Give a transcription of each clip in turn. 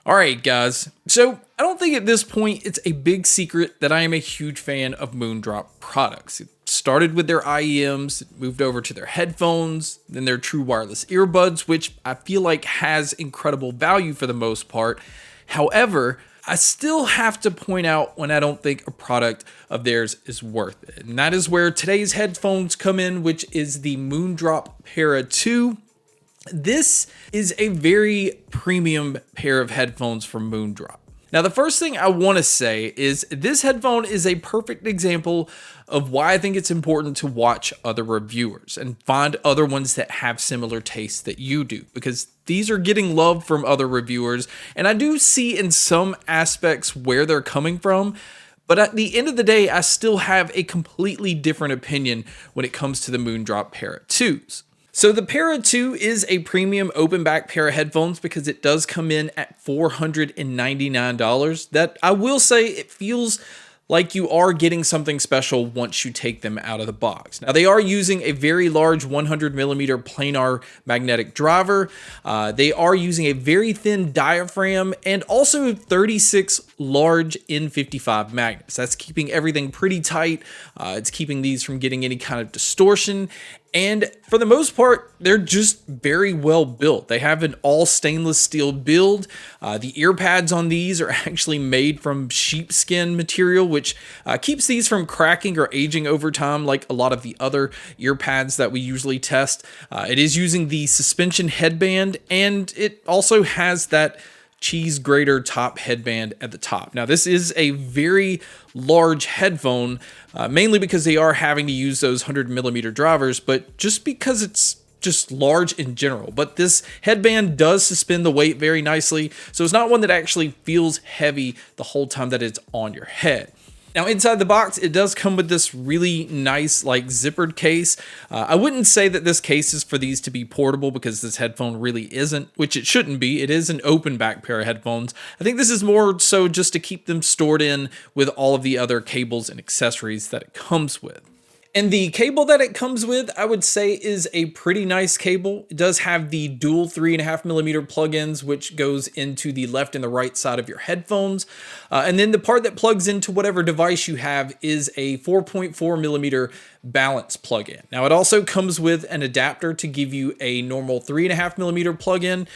All right, guys. So I don't think at this point it's a big secret that I am a huge fan of MOONDROP products. It started with their IEMs, moved over to their headphones, then their true wireless earbuds, which I feel like has incredible value for the most part. However, I still have to point out when I don't think a product of theirs is worth it. And that is where today's headphones come in, which is the MOONDROP Para 2. This is a very premium pair of headphones from MOONDROP. Now, the first thing I want to say is this headphone is a perfect example of why I think it's important to watch other reviewers and find other ones that have similar tastes that you do, because these are getting love from other reviewers, and I do see in some aspects where they're coming from. But at the end of the day, I still have a completely different opinion when it comes to the MOONDROP Para 2s. So the Para 2 is a premium open back pair of headphones because it does come in at $499. That I will say it feels like you are getting something special once you take them out of the box. Now they are using a very large 100mm planar magnetic driver. They are using a very thin diaphragm and also 36 large N55 magnets. That's keeping everything pretty tight. It's keeping these from getting any kind of distortion. And for the most part, they're just very well built. They have an all stainless steel build. The ear pads on these are actually made from sheepskin material, which keeps these from cracking or aging over time like a lot of the other ear pads that we usually test. It is using the suspension headband, and it also has that cheese grater top headband at the top. Now, this is a very large headphone, mainly because they are having to use those 100mm drivers, but just because it's just large in general. But this headband does suspend the weight very nicely, so it's not one that actually feels heavy the whole time that it's on your head. Now, inside the box, it does come with this really nice, like, zippered case. I wouldn't say that this case is for these to be portable because this headphone really isn't, which it shouldn't be. It is an open back pair of headphones. I think this is more so just to keep them stored in with all of the other cables and accessories that it comes with. And the cable that it comes with, I would say, is a pretty nice cable. It does have the dual 3.5mm plugins, which goes into the left and the right side of your headphones. And then the part that plugs into whatever device you have is a 4.4mm balance plug-in. Now, it also comes with an adapter to give you a normal 3.5mm plug-in.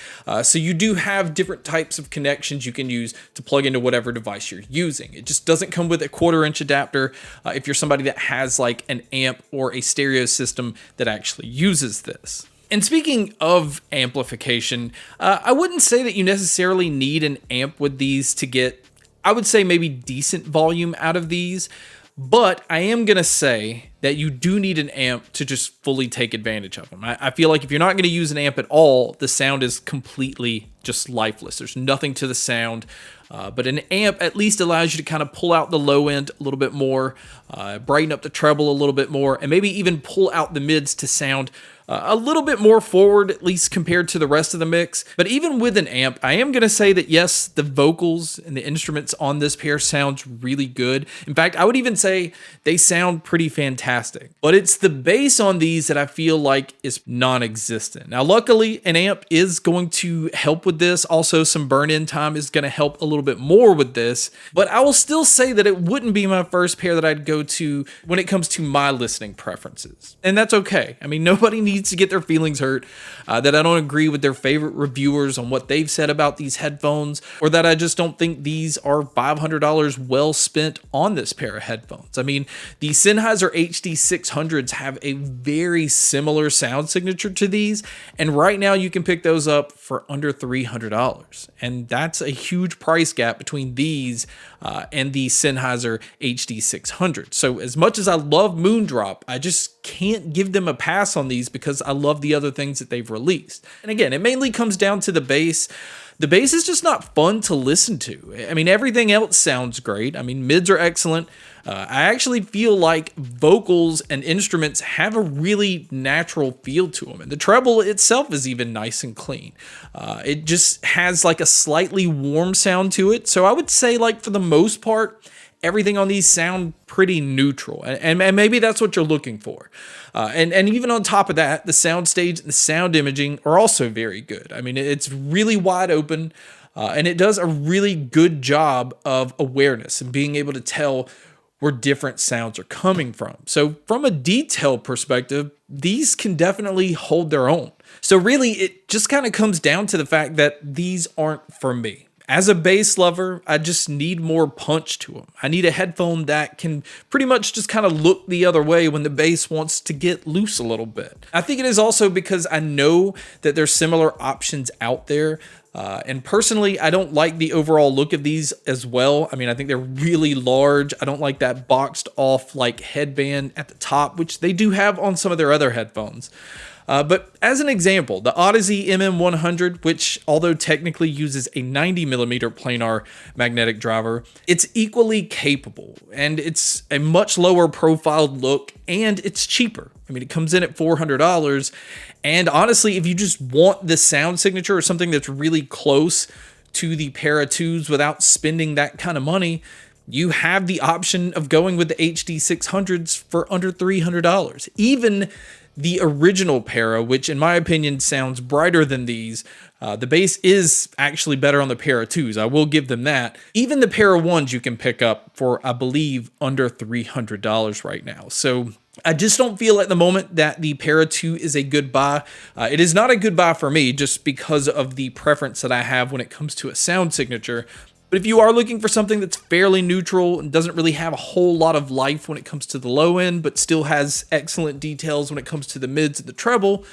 So you do have different types of connections you can use to plug into whatever device you're using. It just doesn't come with a 1/4-inch adapter if you're somebody that has like an amp or a stereo system that actually uses this. And speaking of amplification, I wouldn't say that you necessarily need an amp with these to get, I would say, maybe decent volume out of these. But I am going to say that you do need an amp to just fully take advantage of them. I feel like if you're not going to use an amp at all, the sound is completely just lifeless. There's nothing to the sound. But an amp at least allows you to kind of pull out the low end a little bit more, brighten up the treble a little bit more, and maybe even pull out the mids to sound a little bit more forward, at least compared to the rest of the mix. But even with an amp, I am going to say that yes, the vocals and the instruments on this pair sounds really good. In fact, I would even say they sound pretty fantastic. But it's the bass on these that I feel like is non-existent. Now, luckily, an amp is going to help with this. Also, some burn-in time is going to help a little bit more with this. But I will still say that it wouldn't be my first pair that I'd go to when it comes to my listening preferences. And that's okay. I mean, nobody needs to get their feelings hurt that I don't agree with their favorite reviewers on what they've said about these headphones, or that I just don't think these are $500 well spent on this pair of headphones. I mean, the Sennheiser HD600s have a very similar sound signature to these, and right now you can pick those up for under $300, and that's a huge price gap between these and the Sennheiser HD600. So as much as I love MOONDROP, I just can't give them a pass on these because I love the other things that they've released. And again, it mainly comes down to the bass. The bass is just not fun to listen to. I mean, everything else sounds great. I mean, mids are excellent. I actually feel like vocals and instruments have a really natural feel to them. And the treble itself is even nice and clean. It just has like a slightly warm sound to it. So I would say, like, for the most part, everything on these sound pretty neutral, and maybe that's what you're looking for. And even on top of that, the sound stage and the sound imaging are also very good. I mean, it's really wide open. And it does a really good job of awareness and being able to tell where different sounds are coming from. So from a detail perspective, these can definitely hold their own. So really, it just kind of comes down to the fact that these aren't for me. As a bass lover, I just need more punch to them. I need a headphone that can pretty much just kind of look the other way when the bass wants to get loose a little bit. I think it is also because I know that there's similar options out there. And personally, I don't like the overall look of these as well. I mean, I think they're really large. I don't like that boxed off like headband at the top, which they do have on some of their other headphones. But as an example, the Odyssey MM100, which although technically uses a 90mm planar magnetic driver, it's equally capable, and it's a much lower profiled look, and it's cheaper. I mean, it comes in at $400, and honestly, if you just want the sound signature or something that's really close to the Para 2s without spending that kind of money, you have the option of going with the HD 600s for under $300. Even the original Para, which in my opinion sounds brighter than these, the bass is actually better on the Para 2s. I will give them that. Even the Para 1s you can pick up for, I believe, under $300 right now. So I just don't feel at the moment that the Para 2 is a good buy. It is not a good buy for me just because of the preference that I have when it comes to a sound signature. But if you are looking for something that's fairly neutral and doesn't really have a whole lot of life when it comes to the low end, but still has excellent details when it comes to the mids and the treble,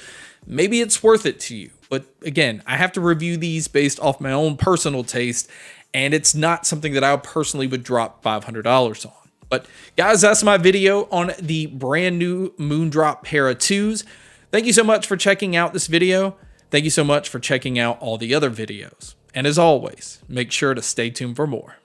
maybe it's worth it to you. But again, I have to review these based off my own personal taste, and it's not something that I personally would drop $500 on. But guys, that's my video on the brand new MOONDROP Para 2s. Thank you so much for checking out this video. Thank you so much for checking out all the other videos. And as always, make sure to stay tuned for more.